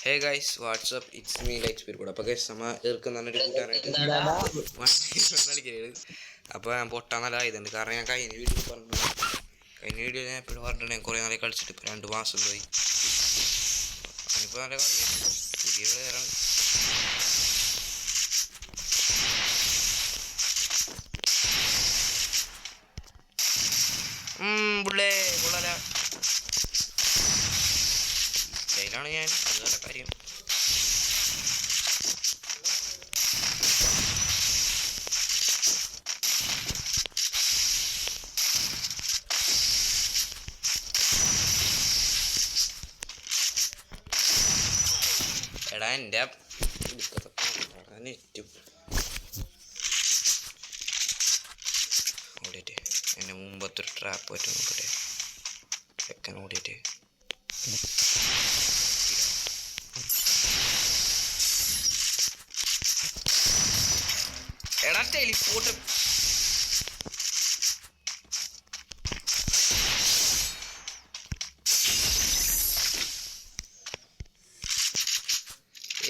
Hey guys WhatsApp it's me light speed കൂടെ. അപ്പോൾ guys നമ്മൾ ഇറക്കുന്നൊരു കൂട്ടാനായിട്ട് കളിക്കരുത്. അപ്പോൾ ഞാൻ പൊട്ടാൻ നല്ല ആയതുണ്ട്. കാരണം ഞാൻ കഴിഞ്ഞ വീഡിയോ പറഞ്ഞു, കഴിഞ്ഞ വീഡിയോ ഞാൻ എപ്പോഴും പറഞ്ഞിട്ടുണ്ട്. ഞാൻ കുറേ നാളെ കളിച്ചിട്ട് ഇപ്പോൾ 2 മാസം പോയി. അതിനിപ്പോൾ നല്ല കളിയാണ്, പുതിയ കളിയാണ്. പുള്ളേ കൊള്ളല സ്റ്റൈലാണ് ഞാൻ, അത് നല്ല കാര്യം. എടാ എൻ്റെ നെറ്റും ഓടിയിട്ട് എൻ്റെ മുമ്പത്തൊരു ട്രാപ്പ് പറ്റും നോക്കട്ടെ. ചെക്കൻ ഓടിയിട്ട് എടാ ടെലിപ്പോർട്ട്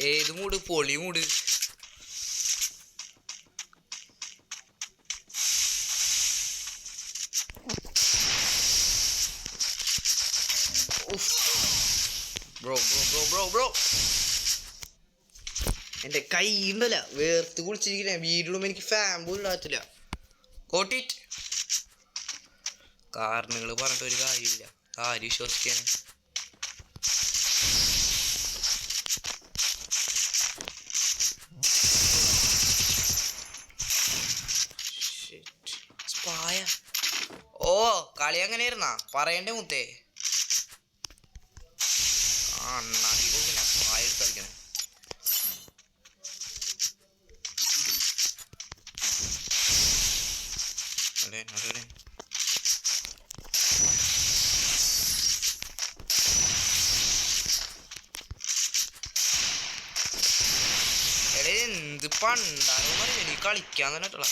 ഏത് മൂട്? പൊളി മൂട്. Bro bro bro bro bro എൻ്റെ കൈ ഉണ്ടല്ല വേർത്ത് കുളിച്ചിരിക്കണേ. വീട്ടിലും എനിക്ക് ഫാൻ പോലും ഉണ്ടാകത്തില്ല. കോട്ടിറ്റ് കാരണങ്ങൾ പറഞ്ഞിട്ട് ഒരു കാര്യമില്ല. ആര് വിശ്വസിക്കാനും. ഓ കളി അങ്ങനെയായിരുന്നാ പറയണ്ടേ മുത്തേ? ആ അണ്ണാക്കി കൊടുക്കുന്ന സ്പായ എടുത്ത് കളിക്കണേ. അതെ അതെ എടേ എന്ത് പണ്ടാരോ എനിക്ക് കളിക്കാൻ തന്നെ പറ്റുള്ള.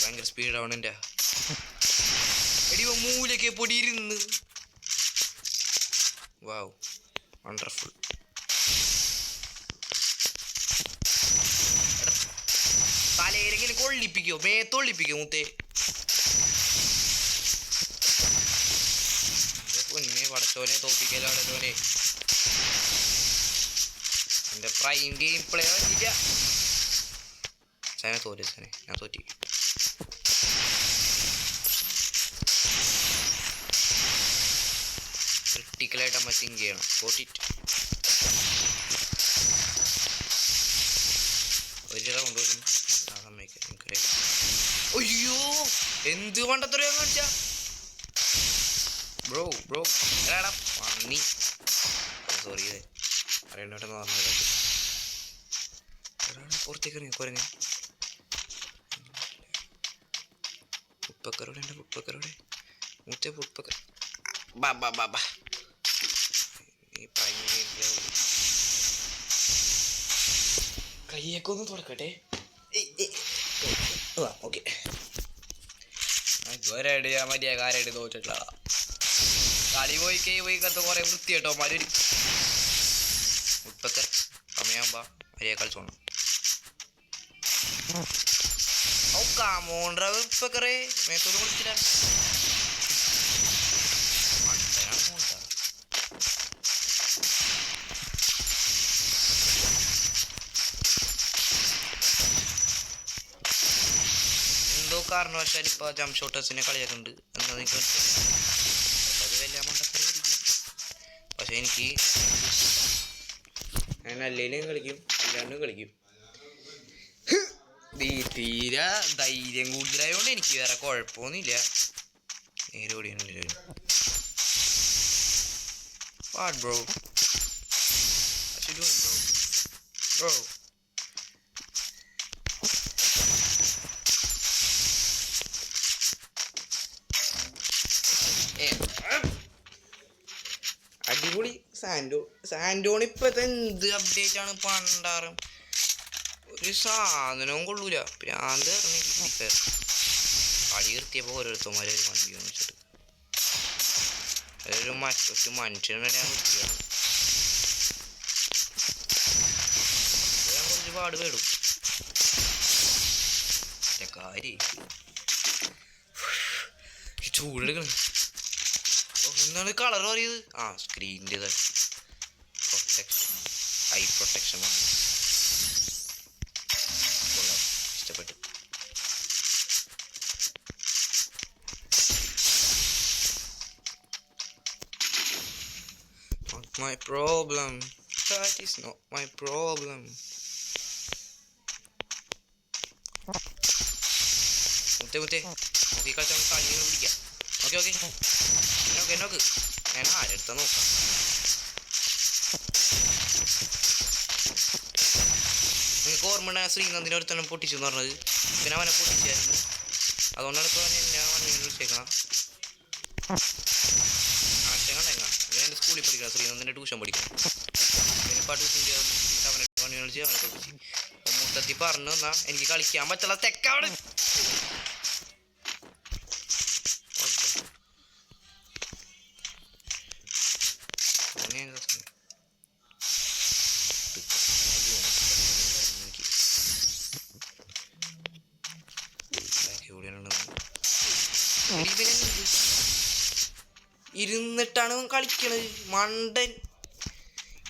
ഭയങ്കര സ്പീഡാണ് എൻ്റെ. എടിവ മൂലൊക്കെ പൊടിയിരുന്ന്. വാവ് വണ്ടർഫുൾ. തലയിലെങ്കിലും കൊള്ളിപ്പിക്കോ, മേത്തൊള്ളിപ്പിക്കോ മുത്തേ? പൊന്നെ പടച്ചോനെ തോപ്പിക്കലോനെ. എൻ്റെ പ്രൈം ഗെയിം പ്ലേ പറ്റില്ല. സനെ തോറ്റു, സനെ ഞാൻ തോറ്റി. ക്രിട്ടിക്കലായിട്ട് നമ്മൾ തിങ്ക് ചെയ്യണം. തോറ്റിട്ട് ഒരു റൗണ്ട് വരും സമ്മതിക്കാം. അയ്യോ എന്ത് പണ്ടത്രയോ കാണിച്ച ബ്രോ ബ്രോ. എടാ പന്നി, സോറി അറിയണ്ടോട്ടെന്ന് പറഞ്ഞത്. പുറത്തേക്ക് ഇറങ്ങി കുരങ്ങ. ഫുട്പക്കറോടെ ഉണ്ട്, ഫുട്പക്കറോടെ മുറ്റേ ഫുട്പക്കർ. ബാ ബാ ബാ ബാ. ഈ കൈയൊക്കെ ഒന്ന് തുറക്കട്ടെ. ഓക്കെ ഇതുവരെ മര്യാദക്കാരായിട്ട് തോറ്റിട്ടുള്ള കളി പോയി കത്ത് കുറെ വൃത്തി കേട്ടോ. മരൊരു ഫുട്പക്കർ സമയമാകുമ്പോ മര്യാദ കളിച്ചോണം. ഓ കാമോണ്ട്ര ഫുട്പക്കറേ മേത്തോട് കുളിച്ചില്ല. എന്തോ കാരണവശാൽ ഇപ്പോൾ ജംപ് ഷോട്ടേഴ്സിനെ കളിയാക്കുന്നുണ്ട് എന്താ എനിക്ക് മനസ്സിലായി. അത് വലിയ മണ്ടക്കരായിരിക്കും. പക്ഷെ എനിക്ക് ഞാൻ അല്ലേലും കളിക്കും അല്ലാണ്ടും കളിക്കും. തീരെ ധൈര്യം കൂടുതലായതുകൊണ്ട് എനിക്ക് വേറെ കുഴപ്പമൊന്നുമില്ല. നേരെ ഓടിയാണെങ്കിലും പാട് ബ്രോ ബ്രോ. അടിപൊളി സാൻഡോൺ ഇപ്പോഴത്തെ എന്ത് അപ്ഡേറ്റ് ആണ് പണ്ടാറും ഒരു സാധനവും കൊള്ളൂല. ഭ്രാന്ത് കളി നിർത്തിയപ്പോൾ ഓരോരുത്തന്മാരെ ഒരു വണ്ടി വെച്ചിട്ട് അതൊരു ഒറ്റ മനുഷ്യനെ ഞാൻ നിർത്തിയാണ്. ഞാൻ കുറച്ച് പാട് പേടും കാര്യം ചൂടെടുക്കണം. എന്താണ് കളർ പറയുന്നത്? സ്ക്രീനിൻ്റെ പ്രൊട്ടക്ഷൻ, ഐ പ്രൊട്ടക്ഷൻ ആണ്. ഇഷ്ടപ്പെട്ടു. Not my problem. That is not my problem. മുത്തേ നോക്കി കളിച്ചാൽ കളി പിടിക്കാം. നോക്ക് ഞാൻ ആരെടുത്താ നോക്കാം. നിങ്ങൾക്ക് ഓർമ്മ ശ്രീനന്ദിൻ്റെ അടുത്ത് തന്നെ പൊട്ടിച്ചു എന്ന് പറഞ്ഞത്. പിന്നെ അവനെ പൊട്ടിച്ചായിരുന്നു. അതുകൊണ്ടാണ് ഇപ്പോൾ എന്നെ വണ്ടി വിളിച്ചേക്കണം. എൻ്റെ സ്കൂളിൽ പഠിക്കണം, ശ്രീനന്ദിൻ്റെ ട്യൂഷൻ പഠിക്കണം. പിന്നെ ഇപ്പോൾ ട്യൂഷൻ അവനെ വണ്ടി വിളിച്ച് അവനെ പഠിപ്പിച്ച്. അപ്പോൾ മൊത്തത്തിൽ പറഞ്ഞു എന്നാൽ എനിക്ക് കളിക്കാൻ പറ്റുള്ള തെക്കാണ്. ഇരുന്നിട്ടാണ് കളിക്കണത് മണ്ടൻ.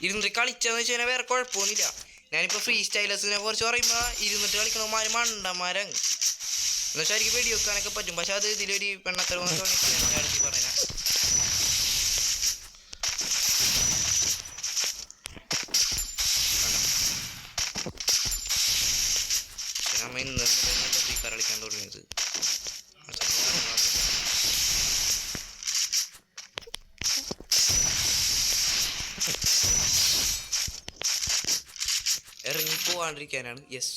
ഇരുന്നിട്ട് കളിച്ചതെന്ന് വെച്ച് കഴിഞ്ഞാൽ വേറെ കുഴപ്പമൊന്നുമില്ല. ഞാനിപ്പോൾ ഫ്രീ സ്റ്റൈലേഴ്സിനെ കുറിച്ച് പറയുമ്പോൾ ഇരുന്നിട്ട് കളിക്കണമാര് മണ്ടന്മാരാണ്. എന്നുവെച്ചാൽ എനിക്ക് വെടി വെക്കാനൊക്കെ പറ്റും. പക്ഷെ അത് ഇതിലൊരു പെണ്ണത്തരം മലയാളത്തിൽ പറഞ്ഞാൽ നമ്മ ഇന്ന് ഫ്രീ ഫയർ കളിക്കാൻ തുടങ്ങിയത്. ഇറങ്ങി പോവാണ്ടിരിക്കാനാണ്. യെസ്,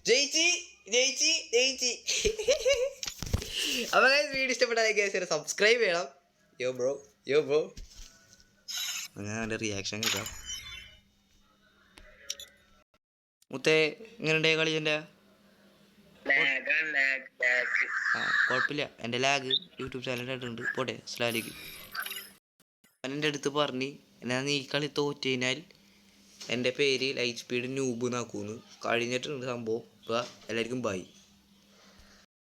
ജയിച്ചി. അപ്പോൾ വീഡിയോ ഇഷ്ടപ്പെട്ടാൽ സബ്സ്ക്രൈബ് ചെയ്യണം. യോ ബ്രോ ഞാൻ എൻ്റെ റിയാക്ഷൻ കേൾക്കാം. മുത്തേ ഇങ്ങനെ കളി എൻ്റെ കുഴപ്പമില്ല. എൻ്റെ ലാഗ് യൂട്യൂബ് ചാനലിലായിട്ടുണ്ട്. പോട്ടെ സ്ലാലേക്ക് എൻ്റെ അടുത്ത് പറഞ്ഞ് ഞാൻ ഈ കളി തോറ്റ് കഴിഞ്ഞാൽ എൻ്റെ പേര് ലൈറ്റ് സ്പീഡ് ന്യൂബ് എന്നാക്കൂന്ന്. കഴിഞ്ഞിട്ടുണ്ട് സംഭവം. ഇപ്പോൾ എല്ലാവർക്കും ബൈ.